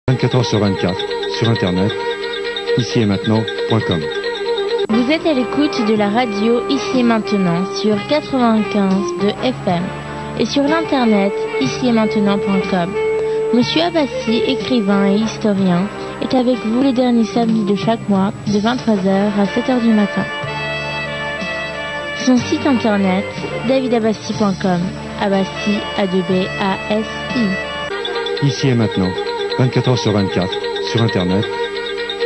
24 heures sur 24, sur Internet, ici et maintenant.com. Vous êtes à l'écoute de la radio Ici et Maintenant sur 95 de FM et sur l'Internet ici et maintenant.com. Monsieur Abbassi, écrivain et historien, est avec vous les derniers samedis de chaque mois de 23h à 7h du matin. Son site internet davidabbassi.com. Abbassi, A2B-A-S-I. Ici et maintenant, 24 heures sur 24, sur Internet,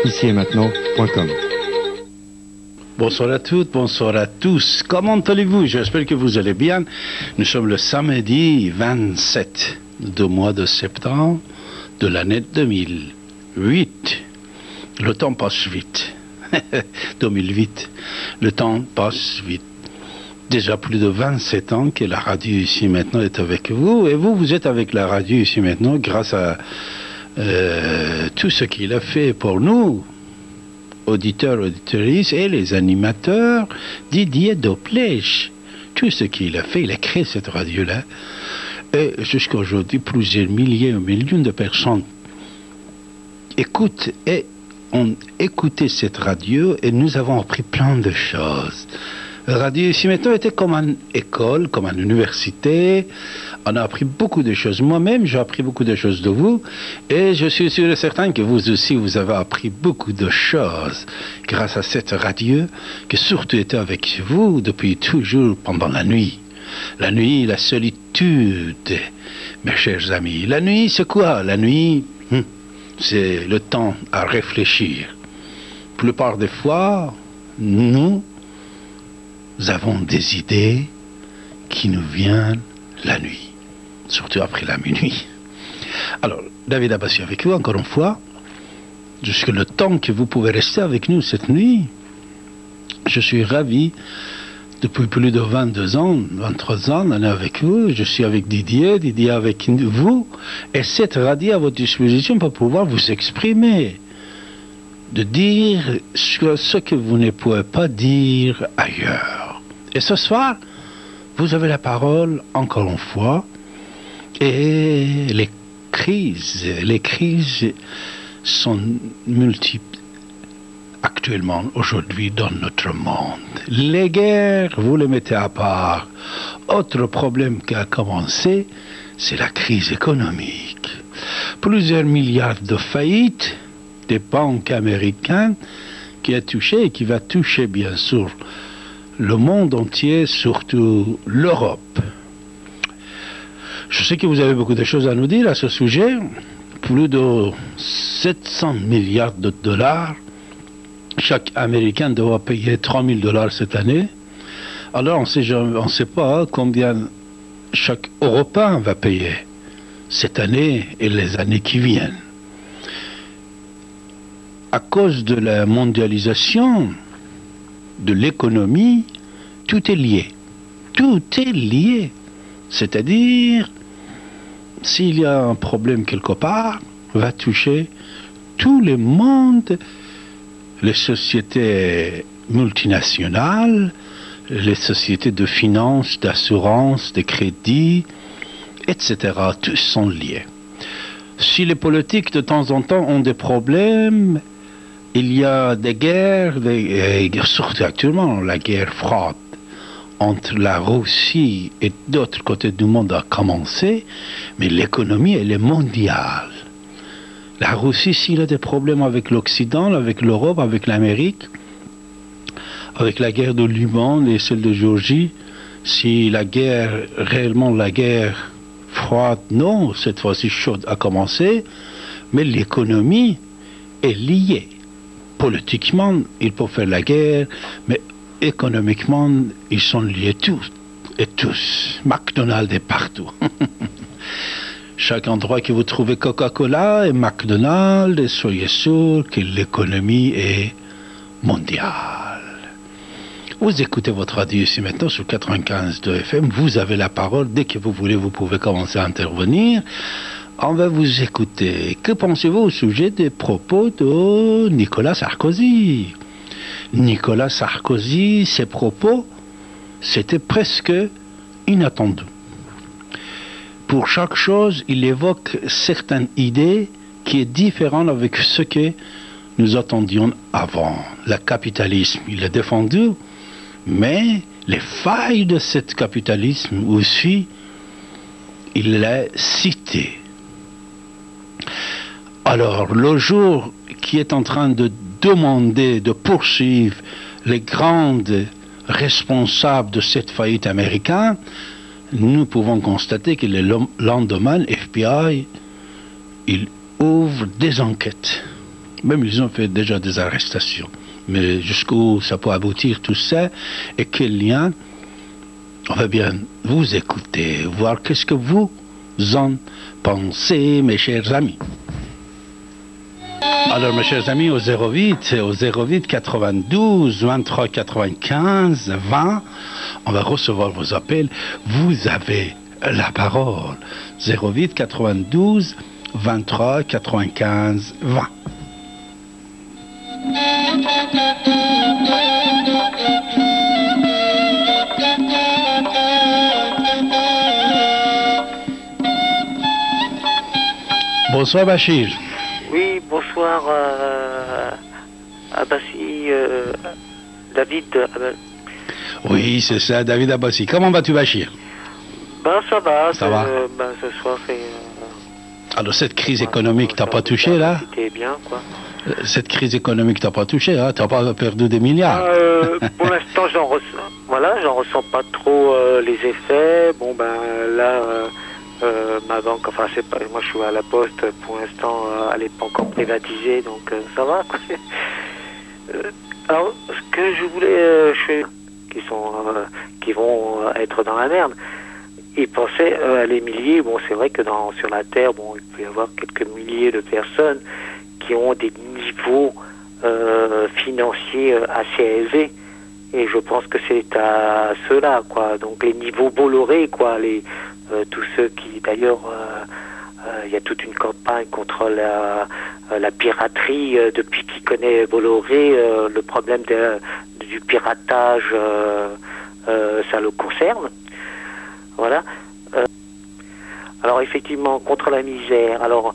ici et maintenant.com. Bonsoir à toutes, bonsoir à tous. Comment allez-vous? J'espère que vous allez bien. Nous sommes le samedi 27 du mois de septembre de l'année 2008. Le temps passe vite. 2008. Le temps passe vite. Déjà plus de 27 ans que la radio ici maintenant est avec vous. Et vous, vous êtes avec la radio ici maintenant grâce à tout ce qu'il a fait pour nous, auditeurs, auditrices et les animateurs, Didier Doplèche. Tout ce qu'il a fait, il a créé cette radio-là. Et jusqu'à aujourd'hui, plusieurs milliers ou millions de personnes écoutent et ont écouté cette radio et nous avons appris plein de choses. La radio ici maintenant était comme une école, comme une université. On a appris beaucoup de choses. Moi-même, j'ai appris beaucoup de choses de vous. Et je suis sûr et certain que vous aussi, vous avez appris beaucoup de choses grâce à cette radio qui surtout était avec vous depuis toujours pendant la nuit. La nuit, la solitude, mes chers amis. La nuit, c'est quoi? La nuit, c'est le temps à réfléchir. La plupart des fois, nous avons des idées qui nous viennent la nuit, surtout après la minuit. Alors, David Abbassi avec vous, encore une fois, jusqu'à le temps que vous pouvez rester avec nous cette nuit. Je suis ravi, depuis plus de 22 ans, 23 ans, on est avec vous, je suis avec Didier avec vous, et cette radio à votre disposition pour pouvoir vous exprimer, de dire ce que vous ne pouvez pas dire ailleurs. Et ce soir, vous avez la parole encore une fois, et les crises sont multiples actuellement, aujourd'hui, dans notre monde. Les guerres, vous les mettez à part. Autre problème qui a commencé, c'est la crise économique. Plusieurs milliards de faillites des banques américaines qui a touché et qui va toucher bien sûr le monde entier, surtout l'Europe. Je sais que vous avez beaucoup de choses à nous dire à ce sujet. Plus de 700 milliards de dollars. Chaque Américain doit payer 3 000 dollars cette année. Alors on ne sait pas combien chaque Européen va payer cette année et les années qui viennent. À cause de la mondialisation de l'économie, tout est lié. Tout est lié. C'est-à-dire, s'il y a un problème quelque part, va toucher tout le monde, les sociétés multinationales, les sociétés de finance, d'assurance, de crédit, etc. Tous sont liés. Si les politiques de temps en temps ont des problèmes, il y a des guerres, surtout actuellement la guerre froide entre la Russie et d'autres côtés du monde a commencé, mais l'économie elle est mondiale. La Russie, s'il a des problèmes avec l'Occident, avec l'Europe, avec l'Amérique, avec la guerre de Liban et celle de Géorgie, si la guerre, réellement la guerre froide, non, cette fois-ci chaude a commencé, mais l'économie est liée. Politiquement, ils peuvent faire la guerre, mais économiquement, ils sont liés tous et tous. McDonald's est partout. Chaque endroit que vous trouvez Coca-Cola et McDonald's, et soyez sûr que l'économie est mondiale. Vous écoutez votre radio ici maintenant sur 95 de FM. Vous avez la parole. Dès que vous voulez, vous pouvez commencer à intervenir. On va vous écouter. Que pensez-vous au sujet des propos de Nicolas Sarkozy? Nicolas Sarkozy, ses propos, c'était presque inattendu. Pour chaque chose, il évoque certaines idées qui est différent avec ce que nous attendions avant. Le capitalisme, il est défendu, mais les failles de ce capitalisme aussi, il est cité. Alors, le jour qui est en train de demander, de poursuivre les grandes responsables de cette faillite américaine, nous pouvons constater que le lendemain, FBI, il ouvre des enquêtes. Même ils ont fait déjà des arrestations. Mais jusqu'où ça peut aboutir tout ça, et quel lien, on va bien vous écouter, voir qu'est-ce que vous en pensez, mes chers amis. Alors, mes chers amis, au 08 92 23 95 20, on va recevoir vos appels. Vous avez la parole. 08 92 23 95 20. Bonsoir Bachir. Oui, bonsoir Abbassi, David. Oui, c'est ça, David Abbassi. Comment vas-tu Bachir? Ben ça va. Ça va. Ben, ce soir c'est... Alors cette crise économique t'a pas touché là? C'était bien quoi. Cette crise économique t'a pas touché, hein? T'as pas perdu des milliards? Pour l'instant j'en ressens pas trop les effets. Bon ben là... ma banque, enfin c'est pas, moi je suis à la poste pour l'instant, elle n'est pas encore privatisée, donc ça va. Alors ce que je voulais, qui vont être dans la merde, ils pensaient à les milliers. Bon, c'est vrai que sur la Terre, bon, il peut y avoir quelques milliers de personnes qui ont des niveaux financiers assez élevés, et je pense que c'est à ceux-là, quoi. Donc les niveaux Bolloré, quoi, tous ceux qui, d'ailleurs, il y a toute une campagne contre la piraterie depuis qu'il connaît Bolloré. Le problème du piratage, ça le concerne. Voilà. Alors effectivement, contre la misère. Alors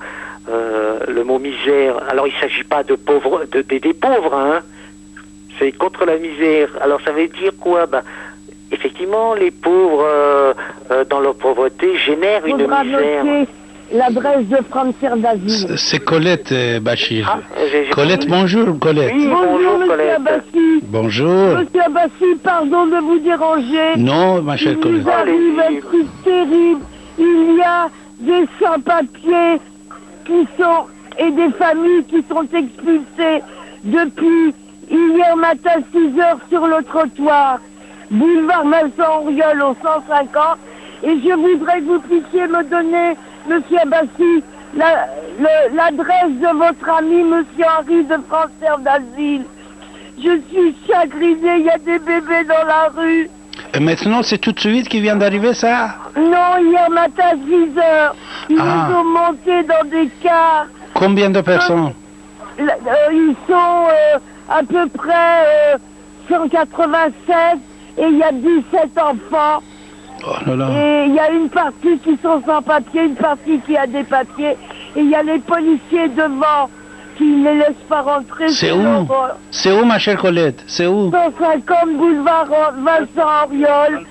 le mot misère. Alors il ne s'agit pas de pauvres, des pauvres, hein. C'est contre la misère. Alors ça veut dire quoi? Effectivement, les pauvres, dans leur pauvreté, génèrent une misère. L'adresse de frontière d'asile. C'est Colette, Bachir. Ah, Colette, bonjour, Colette. Oui, bonjour, monsieur Colette. Abbassi. Bonjour. Monsieur Abbassi, pardon de vous déranger. Non, ma chère Colette. Il nous arrive un truc terrible. Il y a des sans-papiers et des familles qui sont expulsées depuis hier matin 6 heures sur le trottoir. Boulevard Vincent-Auriol au 150, et je voudrais que vous puissiez me donner, monsieur Abbassi, l'adresse de votre ami, monsieur Henri de France d'Asile. Je suis chagrinée, il y a des bébés dans la rue. Et maintenant, c'est tout de suite qui vient d'arriver, ça? Non, hier matin, 6 heures. Ils ont monté dans des cars. Combien de personnes? Ils sont à peu près 187. Et il y a 17 enfants. Oh là là. Et il y a une partie qui sont sans papier, une partie qui a des papiers. Et il y a les policiers devant qui ne les laissent pas rentrer. C'est où? C'est où, ma chère Colette? C'est où? 150 boulevard Vincent-Auriol,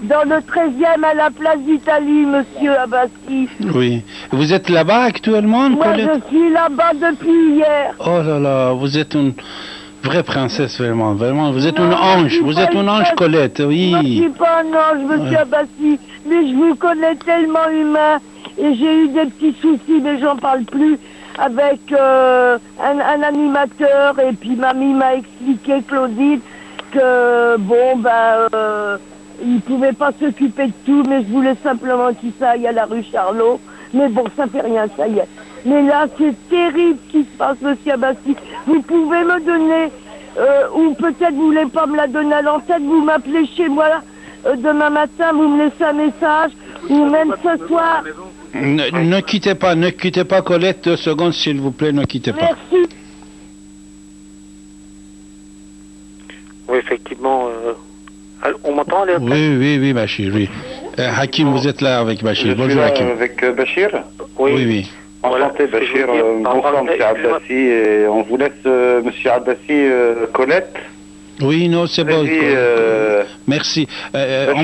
dans le 13e à la place d'Italie, monsieur Abbassi. Oui. Vous êtes là-bas actuellement, Moi, Colette? je suis là-bas depuis hier. Oh là là, vous êtes une vraie princesse, vraiment, vraiment. Vous êtes une ange, vous êtes une ange, Colette, oui. Moi, je ne suis pas un ange, monsieur Abbassi, mais je vous connais tellement humain, et j'ai eu des petits soucis, mais j'en parle plus, avec un animateur, et puis mamie m'a expliqué, Claudine, que, bon, il pouvait pas s'occuper de tout, mais je voulais simplement qu'il s'aille à la rue Charlot, mais bon, ça fait rien, ça y est. Mais là, c'est terrible ce qui se passe, monsieur Abbassi. Vous pouvez me donner, ou peut-être vous voulez pas me la donner à l'antenne, vous m'appelez chez moi demain matin, vous me laissez un message, ou même ce soir. Ne quittez pas, Colette, 2 secondes, s'il vous plaît, ne quittez pas. Merci. Oui, effectivement. On m'entend, Léo? Oui, Bachir, oui. Hakim, vous êtes là avec Bachir. Je Bonjour, suis là Hakim. avec Bachir. Oui. Oui. Voilà, Enchanté, ce que je Bachir. veux dire. Bonsoir, M. Abbassi. Et on vous laisse, M. Abbassi, Colette. Oui, non, c'est bon. Vas-y, Merci. Bachir.